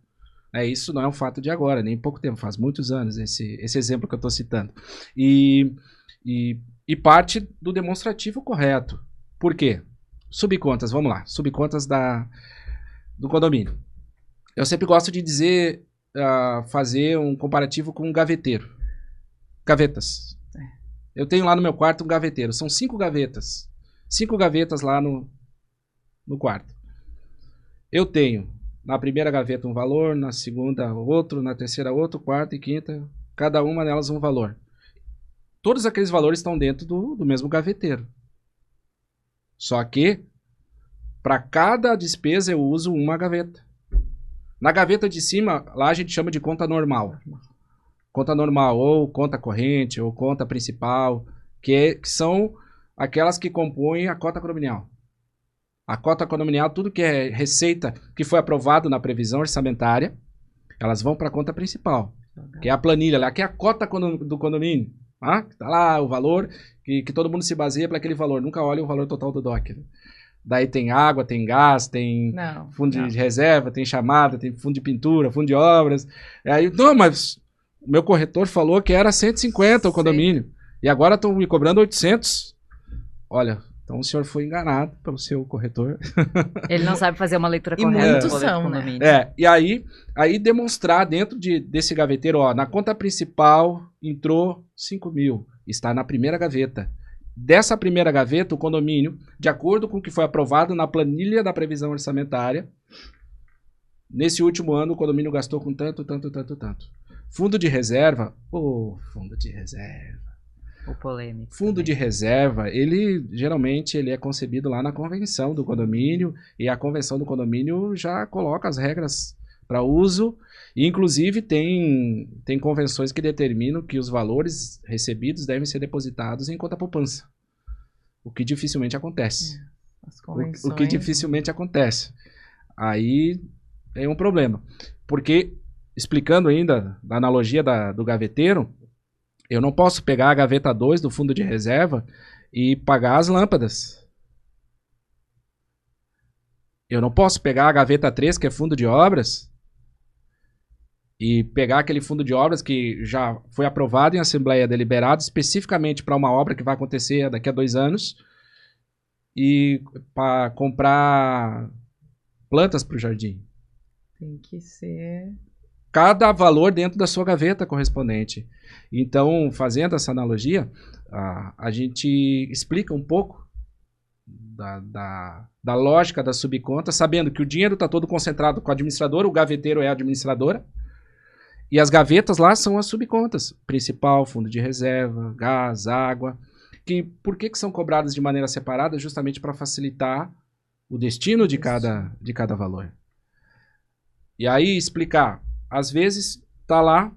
Isso não é um fato de agora, nem pouco tempo, faz muitos anos esse exemplo que eu estou citando. E parte do demonstrativo correto. Por quê? Subcontas, vamos lá. Subcontas do condomínio. Eu sempre gosto de dizer, fazer um comparativo com um gaveteiro. Gavetas. Eu tenho lá no meu quarto um gaveteiro. São 5 gavetas. 5 gavetas lá no quarto. Eu tenho na primeira gaveta um valor, na segunda outro, na terceira outro, quarta e quinta. Cada uma delas um valor. Todos aqueles valores estão dentro do mesmo gaveteiro. Só que, para cada despesa, eu uso uma gaveta. Na gaveta de cima, lá a gente chama de conta normal. Conta normal, ou conta corrente, ou conta principal, que são aquelas que compõem a cota condominial. A cota condominial, tudo que é receita que foi aprovado na previsão orçamentária, elas vão para a conta principal, que é a planilha lá, que é a cota do condomínio. Tá lá o valor, que todo mundo se baseia para aquele valor, nunca olha o valor total do DOC. Daí tem água, tem gás, tem fundo de reserva, tem chamada, tem fundo de pintura, fundo de obras. Aí, não, mas o meu corretor falou que era 150 o condomínio. E agora estão me cobrando 800. Olha, então o senhor foi enganado pelo seu corretor. Ele não sabe fazer uma leitura correta. E muitos são, né? E aí demonstrar dentro desse gaveteiro, na conta principal entrou 5 mil. Está na primeira gaveta. Dessa primeira gaveta, o condomínio, de acordo com o que foi aprovado na planilha da previsão orçamentária, nesse último ano o condomínio gastou com tanto. Fundo de reserva, fundo de reserva. O polêmico. Fundo de reserva, geralmente ele é concebido lá na convenção do condomínio, e a convenção do condomínio já coloca as regras para uso, e inclusive tem convenções que determinam que os valores recebidos devem ser depositados em conta poupança, o que dificilmente acontece. As convenções... O que dificilmente acontece. Aí é um problema, porque, explicando ainda a analogia do gaveteiro, eu não posso pegar a gaveta 2 do fundo de reserva e pagar as lâmpadas. Eu não posso pegar a gaveta 3, que é fundo de obras, e pegar aquele fundo de obras que já foi aprovado em assembleia, deliberado especificamente para uma obra que vai acontecer daqui a 2 anos, e para comprar plantas para o jardim. Tem que ser... Cada valor dentro da sua gaveta correspondente. Então, fazendo essa analogia, a gente explica um pouco da lógica da subconta, sabendo que o dinheiro está todo concentrado com o administrador, o gaveteiro é a administradora, e as gavetas lá são as subcontas. Principal, fundo de reserva, gás, água. Por que são cobradas de maneira separada? Justamente para facilitar o destino de cada valor. E aí explicar. Às vezes está lá,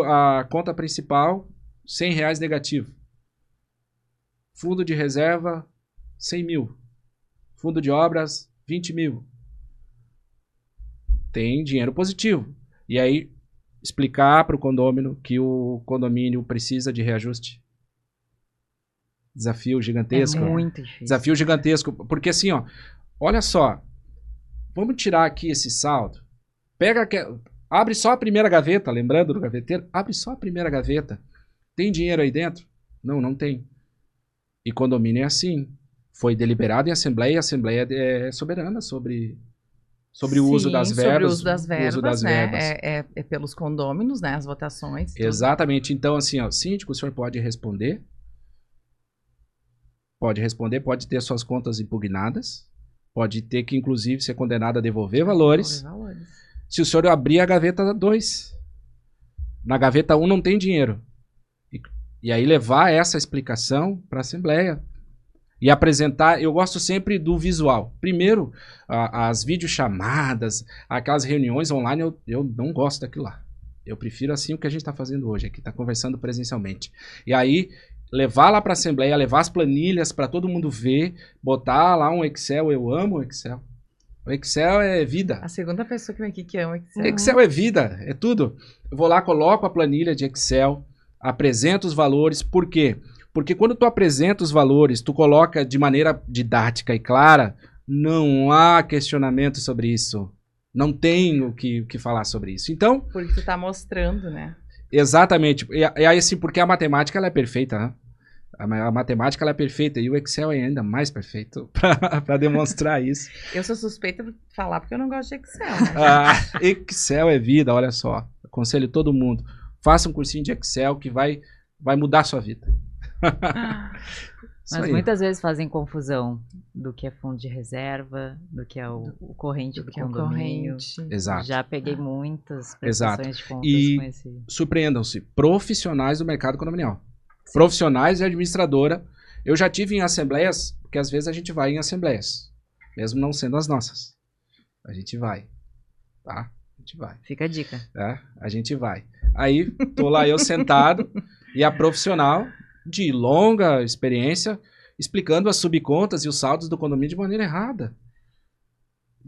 a conta principal, R$100 negativo. Fundo de reserva, 100 mil. Fundo de obras, 20 mil. Tem dinheiro positivo. E aí, explicar para o condômino que o condomínio precisa de reajuste. Desafio gigantesco. É muito difícil. Desafio gigantesco. Porque assim, ó, olha só. Vamos tirar aqui esse saldo. Abre só a primeira gaveta, lembrando do gaveteiro, abre só a primeira gaveta. Tem dinheiro aí dentro? Não, não tem. E condomínio é assim. Foi deliberado em assembleia, e a assembleia é soberana sobre o uso das verbas. Sobre o uso das verbas, né? verbas. É pelos condôminos, né? As votações. Exatamente. Então, assim, ó, síndico, o senhor pode responder. Pode ter suas contas impugnadas. Pode ter que, inclusive, ser condenado a devolver valores. Se o senhor abrir a gaveta 2. Na gaveta 1 não tem dinheiro. E aí levar essa explicação para a Assembleia. E apresentar, eu gosto sempre do visual. Primeiro, as videochamadas, aquelas reuniões online, eu não gosto daquilo lá. Eu prefiro assim o que a gente está fazendo hoje aqui, está conversando presencialmente. E aí, levar lá para a Assembleia, levar as planilhas para todo mundo ver, botar lá um Excel, eu amo o Excel. O Excel é vida. A segunda pessoa que vem aqui que ama o Excel. Excel é vida, é tudo. Eu vou lá, coloco a planilha de Excel, apresento os valores. Por quê? Porque quando tu apresenta os valores, tu coloca de maneira didática e clara, não há questionamento sobre isso. Não tem o que falar sobre isso. Então... Porque tu tá mostrando, né? Exatamente. E aí, assim, porque a matemática ela é perfeita, né? A matemática ela é perfeita e o Excel é ainda mais perfeito para demonstrar isso. Eu sou suspeita de falar porque eu não gosto de Excel, né? Excel é vida, olha só. Aconselho todo mundo. Faça um cursinho de Excel que vai mudar a sua vida. Mas muitas vezes fazem confusão do que é fundo de reserva, do que é o corrente do condomínio. Exato. Já peguei muitas prestações de contas com esse... Surpreendam-se, profissionais do mercado condominial. Sim. Profissionais e administradora. Eu já tive em assembleias, porque às vezes a gente vai em assembleias, mesmo não sendo as nossas. A gente vai, tá? A gente vai. Fica a dica. É, a gente vai. Aí, tô lá eu sentado e a profissional de longa experiência explicando as subcontas e os saldos do condomínio de maneira errada.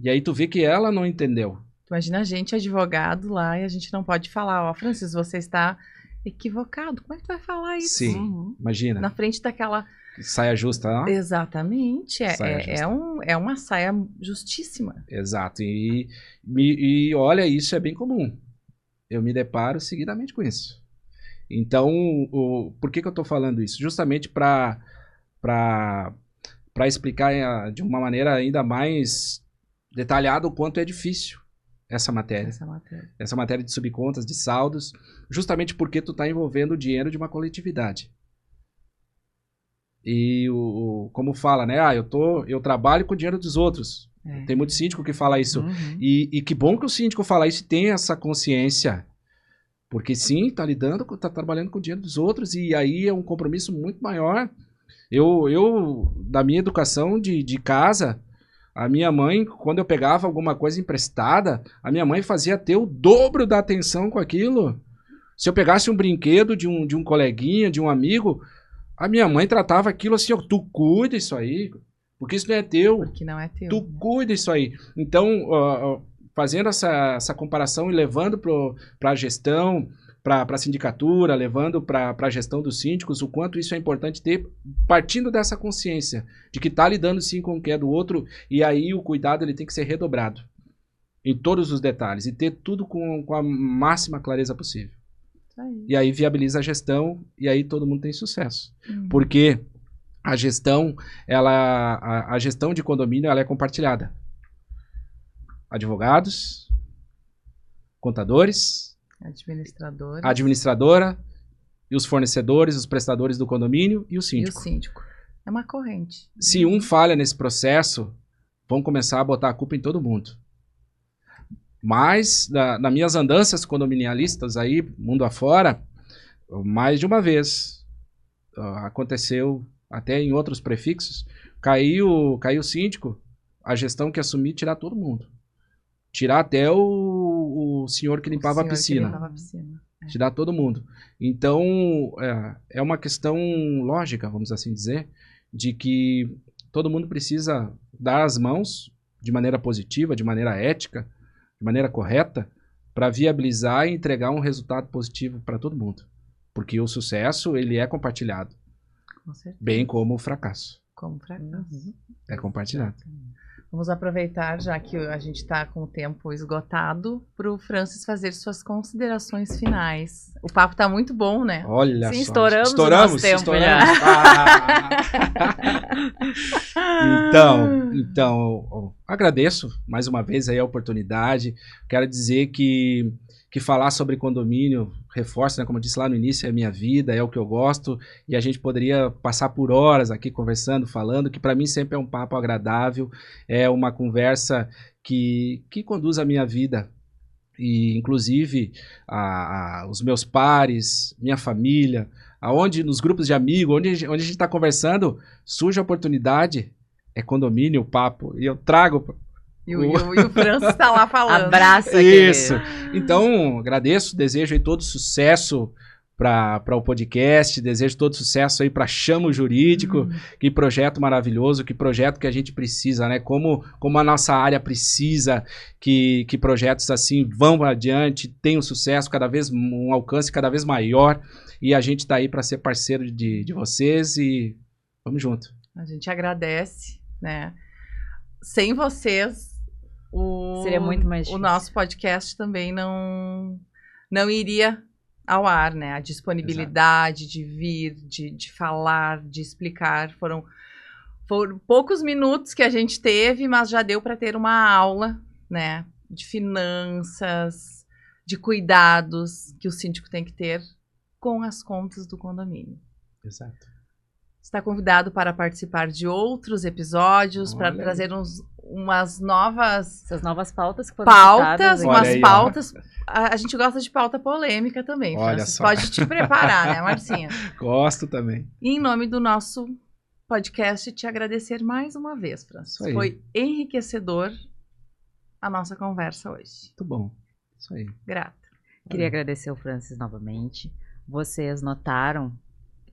E aí tu vê que ela não entendeu. Imagina a gente, advogado lá, e a gente não pode falar, ó, Francis, você está equivocado. Como é que tu vai falar isso? Sim, imagina. Na frente daquela... Saia justa, não? Exatamente. É uma saia justíssima. Exato. E olha, isso é bem comum. Eu me deparo seguidamente com isso. Então, por que eu estou falando isso? Justamente para explicar de uma maneira ainda mais detalhada o quanto é difícil essa matéria. Essa matéria de subcontas, de saldos, justamente porque tu está envolvendo o dinheiro de uma coletividade. E como fala, né? Eu trabalho com o dinheiro dos outros. Tem muito síndico que fala isso. Uhum. E que bom que o síndico fala isso e tem essa consciência. Porque sim, tá trabalhando com o dinheiro dos outros e aí é um compromisso muito maior. Eu da minha educação de casa, A minha mãe, quando eu pegava alguma coisa emprestada, a minha mãe fazia ter o dobro da atenção com aquilo. Se eu pegasse um brinquedo de um coleguinha, de um amigo, a minha mãe tratava aquilo assim, ó, tu cuida isso aí, porque isso não é teu. Porque não é teu. Tu cuida isso aí. Então, fazendo essa comparação e levando para a gestão, para a sindicatura, levando para a gestão dos síndicos, o quanto isso é importante ter, partindo dessa consciência de que está lidando sim com o que é do outro, e aí o cuidado ele tem que ser redobrado em todos os detalhes e ter tudo com a máxima clareza possível. E aí viabiliza a gestão e aí todo mundo tem sucesso. Porque a gestão, a gestão de condomínio ela é compartilhada. Advogados, contadores, administradora e os fornecedores, os prestadores do condomínio e o síndico. E o síndico. É uma corrente. Se um falha nesse processo, vão começar a botar a culpa em todo mundo. Mas, nas minhas andanças condominialistas aí, mundo afora, mais de uma vez, aconteceu, até em outros prefixos, caiu o síndico, a gestão que assumir, tirar todo mundo. Tirar até o senhor que limpava a piscina. Tirar todo mundo. Então, é uma questão lógica, vamos assim dizer, de que todo mundo precisa dar as mãos de maneira positiva, de maneira ética, de maneira correta, para viabilizar e entregar um resultado positivo para todo mundo. Porque o sucesso, ele é compartilhado. Com certeza. Bem como o fracasso. Como fracasso. É compartilhado. Vamos aproveitar, já que a gente está com o tempo esgotado, para o Francis fazer suas considerações finais. O papo está muito bom, né? Olha Sim, só. estouramos o nosso tempo já. Então, agradeço mais uma vez aí a oportunidade. Quero dizer que falar sobre condomínio, reforço, né, como eu disse lá no início, é a minha vida, é o que eu gosto, e a gente poderia passar por horas aqui conversando, falando, que para mim sempre é um papo agradável, é uma conversa que conduz a minha vida, e inclusive os meus pares, minha família, nos grupos de amigos, onde a gente está conversando, surge a oportunidade, é condomínio, o papo, e eu trago... E o Francis está lá falando. Abraça, isso. Então, agradeço, desejo aí todo sucesso para o podcast, desejo todo sucesso aí para Chamo Jurídico, que projeto maravilhoso, que projeto que a gente precisa, né? Como a nossa área precisa que projetos assim vão adiante, tenham sucesso, um alcance cada vez maior, e a gente está aí para ser parceiro de vocês e vamos junto. A gente agradece, né? Sem vocês, seria muito mais difícil. O nosso podcast também não iria ao ar, né? A disponibilidade de vir, de falar, de explicar. Foram poucos minutos que a gente teve, mas já deu para ter uma aula, né? De finanças, de cuidados que o síndico tem que ter com as contas do condomínio. Exato. Está convidado para participar de outros episódios, para trazer umas novas... Essas novas pautas que foram citadas. Umas pautas. A gente gosta de pauta polêmica também, Francis. Pode te preparar, né, Marcinha? Gosto também. E em nome do nosso podcast, te agradecer mais uma vez, Francis. Foi enriquecedor a nossa conversa hoje. Muito bom. Isso aí. Grata. Queria agradecer ao Francis novamente. Vocês notaram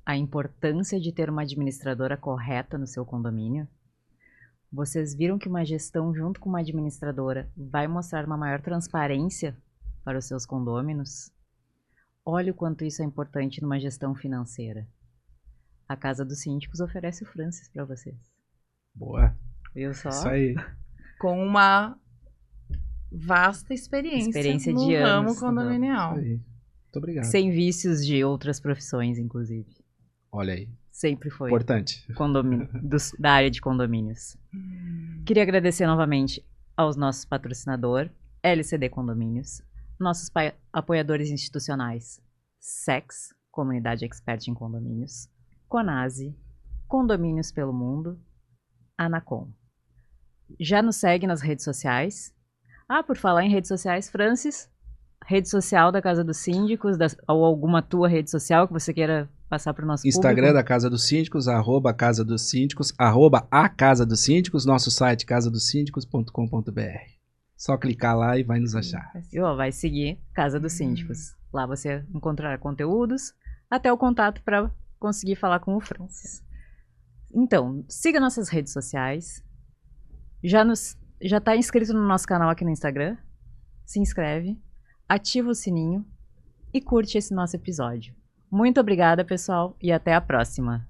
a importância de ter uma administradora correta no seu condomínio? Vocês viram que uma gestão junto com uma administradora vai mostrar uma maior transparência para os seus condôminos? Olha o quanto isso é importante numa gestão financeira. A Casa dos Síndicos oferece o Francis para vocês. Boa. Viu só? Isso aí. Com uma vasta experiência no de ramo anos, condominial. Isso aí. Muito obrigado. Sem vícios de outras profissões, inclusive. Olha aí. Sempre foi. Importante. Da área de condomínios. Queria agradecer novamente aos nossos patrocinadores, LCD Condomínios, nossos apoiadores institucionais, SEX, Comunidade Expert em Condomínios, Conase, Condomínios pelo Mundo, Anacom. Já nos segue nas redes sociais? Por falar em redes sociais, Francis, rede social da Casa dos Síndicos, ou alguma tua rede social que você queira passar para o nosso Instagram público? da Casa dos Síndicos, @a Casa dos Síndicos, @a Casa dos Síndicos, nosso site casadosíndicos.com.br. Só clicar lá e vai nos achar. E, ó, vai seguir Casa dos Síndicos. Lá você encontrará conteúdos, até o contato para conseguir falar com o Francis. Então, siga nossas redes sociais. Já está inscrito no nosso canal aqui no Instagram? Se inscreve, ativa o sininho e curte esse nosso episódio. Muito obrigada, pessoal, e até a próxima.